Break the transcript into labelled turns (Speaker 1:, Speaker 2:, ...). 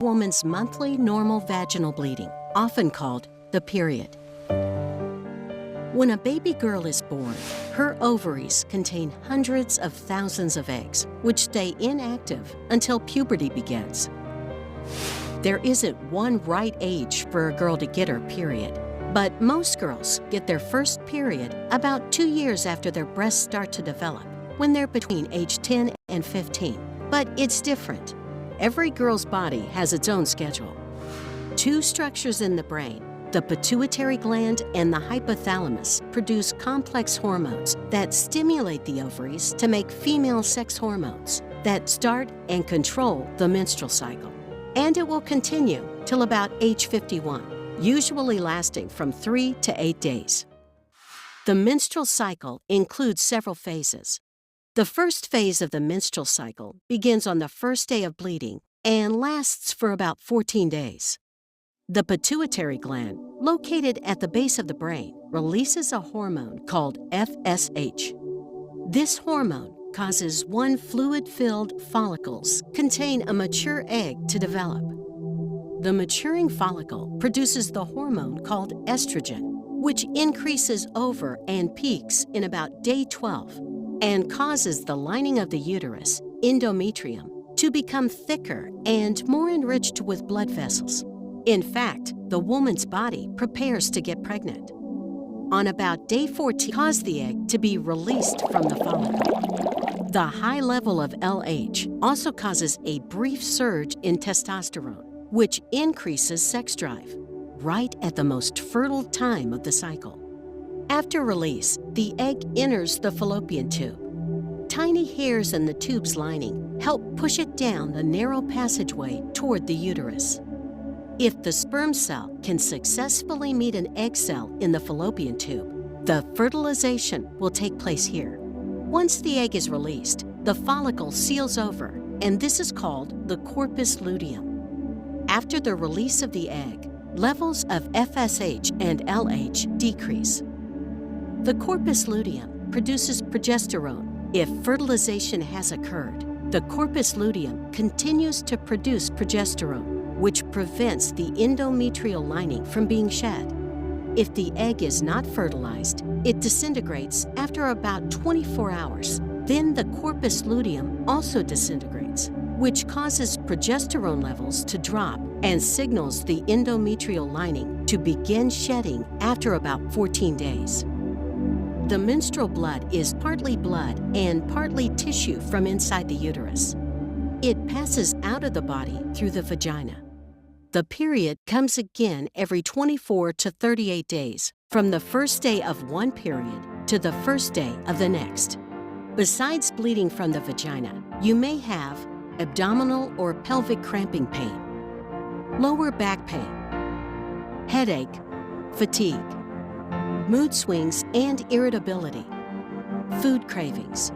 Speaker 1: woman's monthly normal vaginal bleeding, often called the period. When a baby girl is born, her ovaries contain hundreds of thousands of eggs, which stay inactive until puberty begins. There isn't one right age for a girl to get her period, but most girls get their first period about 2 years after their breasts start to develop, when they're between age 10 and 15. But it's different. Every girl's body has its own schedule. Two structures in the brain, the pituitary gland and the hypothalamus, produce complex hormones that stimulate the ovaries to make female sex hormones that start and control the menstrual cycle. And it will continue till about age 51, usually lasting from 3 to 8 days. The menstrual cycle includes several phases. The first phase of the menstrual cycle begins on the first day of bleeding and lasts for about 14 days. The pituitary gland, located at the base of the brain, releases a hormone called FSH. This hormone causes one fluid-filled follicles contain a mature egg to develop. The maturing follicle produces the hormone called estrogen, which increases over and peaks in about day 12 and causes the lining of the uterus, endometrium, to become thicker and more enriched with blood vessels. In fact, the woman's body prepares to get pregnant. On about day 14, cause the egg to be released from the follicle. The high level of LH also causes a brief surge in testosterone, which increases sex drive, right at the most fertile time of the cycle. After release, the egg enters the fallopian tube. Tiny hairs in the tube's lining help push it down the narrow passageway toward the uterus. If the sperm cell can successfully meet an egg cell in the fallopian tube, the fertilization will take place here. Once the egg is released, the follicle seals over, and this is called the corpus luteum. After the release of the egg, levels of FSH and LH decrease. The corpus luteum produces progesterone. If fertilization has occurred, the corpus luteum continues to produce progesterone, which prevents the endometrial lining from being shed. If the egg is not fertilized, it disintegrates after about 24 hours. Then the corpus luteum also disintegrates, which causes progesterone levels to drop and signals the endometrial lining to begin shedding after about 14 days. The menstrual blood is partly blood and partly tissue from inside the uterus. It passes out of the body through the vagina. The period comes again every 24 to 38 days, from the first day of one period to the first day of the next. Besides bleeding from the vagina, you may have abdominal or pelvic cramping pain, lower back pain, headache, fatigue, mood swings and irritability, food cravings,